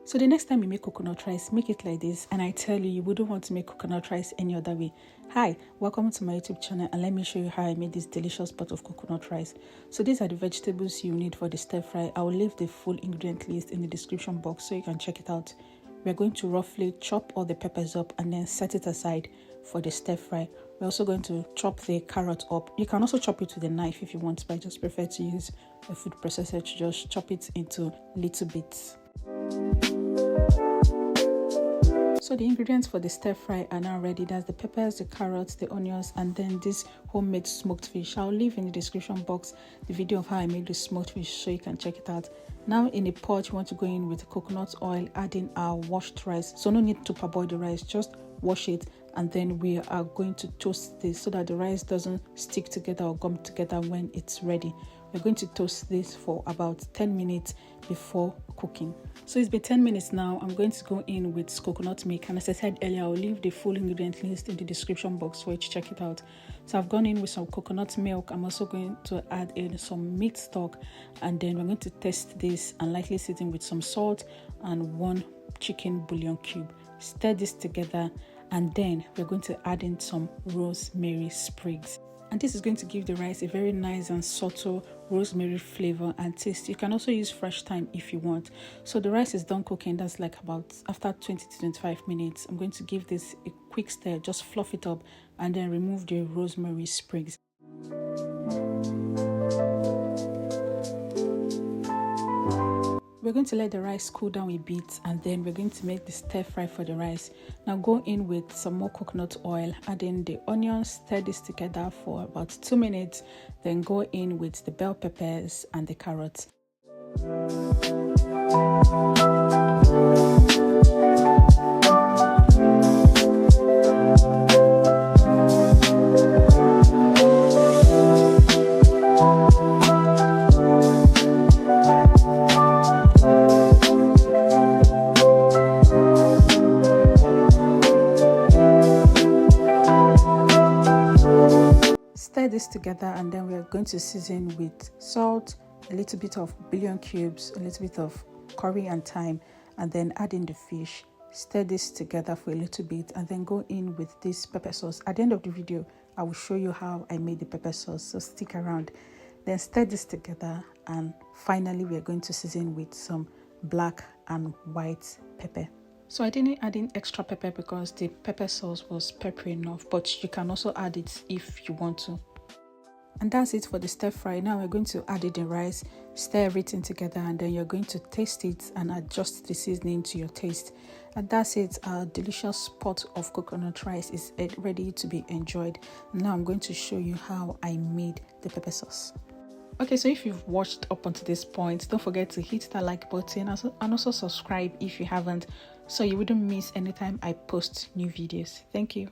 So the next time you make coconut rice, make it like this, and I tell you, you wouldn't want to make coconut rice any other way. Hi, welcome to my YouTube channel, and let me show you how I made this delicious pot of coconut rice. So these are the vegetables you need for the stir fry. I will leave the full ingredient list in the description box so you can check it out. We're going to roughly chop all the peppers up and then set it aside for the stir fry. We're also going to chop the carrot up. You can also chop it with a knife if you want, but I just prefer to use a food processor to just chop it into little bits. So the ingredients for the stir fry are now ready. That's the peppers, the carrots, the onions, and then this homemade smoked fish. I'll leave in the description box the video of how I made the smoked fish so you can check it out. Now in a pot, you want to go in with coconut oil, adding our washed rice. So no need to parboil the rice, just wash it, and then we are going to toast this so that the rice doesn't stick together or gum together when it's ready. We're going to toast this for about 10 minutes before cooking. So it's been 10 minutes now. I'm going to go in with coconut milk, and as I said earlier, I'll leave the full ingredient list in the description box for you to check it out. So I've gone in with some coconut milk. I'm also going to add in some meat stock, and then we're going to test this and lightly season with some salt and 1 chicken bouillon cube. Stir this together, and then we're going to add in some rosemary sprigs. And this is going to give the rice a very nice and subtle rosemary flavor and taste. You can also use fresh thyme if you want. So the rice is done cooking. That's like about after 20 to 25 minutes. I'm going to give this a quick stir, just fluff it up, and then remove the rosemary sprigs. We're going to let the rice cool down a bit, and then we're going to make the stir fry for the rice. Now go in with some more coconut oil, add in the onions, stir this together for about 2 minutes, then go in with the bell peppers and the carrots. Stir this together, and then we are going to season with salt, a little bit of bouillon cubes, a little bit of curry and thyme, and then add in the fish. Stir this together for a little bit, and then go in with this pepper sauce. At the end of the video, I will show you how I made the pepper sauce, so stick around. Then stir this together, and finally we are going to season with some black and white pepper. So I didn't add in extra pepper because the pepper sauce was peppery enough, but you can also add it if you want to. And that's it for the stir fry. Now we're going to add in the rice, stir everything together, and then you're going to taste it and adjust the seasoning to your taste. And that's it. Our delicious pot of coconut rice is ready to be enjoyed. Now I'm going to show you how I made the pepper sauce. Okay, so if you've watched up until this point, don't forget to hit that like button and also subscribe if you haven't, so you wouldn't miss anytime I post new videos. Thank you.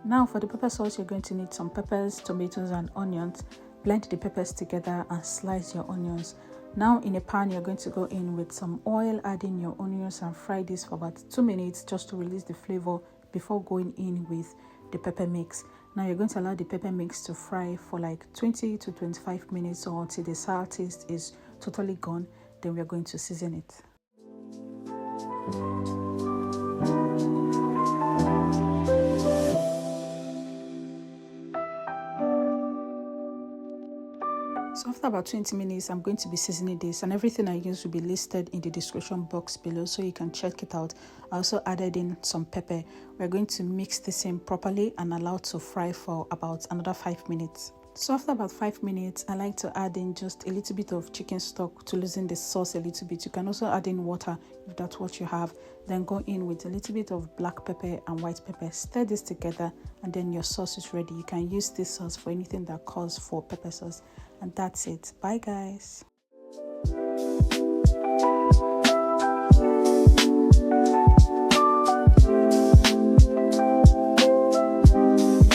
Now for the pepper sauce, you're going to need some peppers, tomatoes, and onions. Blend the peppers together and slice your onions. Now in a pan, you're going to go in with some oil, add in your onions and fry this for about 2 minutes just to release the flavor before going in with the pepper mix. Now you're going to allow the pepper mix to fry for like 20 to 25 minutes or until the sour taste is totally gone. Then we're going to season it. So after about 20 minutes, I'm going to be seasoning this, and everything I use will be listed in the description box below so you can check it out. I also added in some pepper. We're going to mix this in properly and allow it to fry for about another 5 minutes. So after about 5 minutes, I like to add in just a little bit of chicken stock to loosen the sauce a little bit. You can also add in water if that's what you have. Then go in with a little bit of black pepper and white pepper. Stir this together, and then your sauce is ready. You can use this sauce for anything that calls for pepper sauce. And that's it. Bye guys.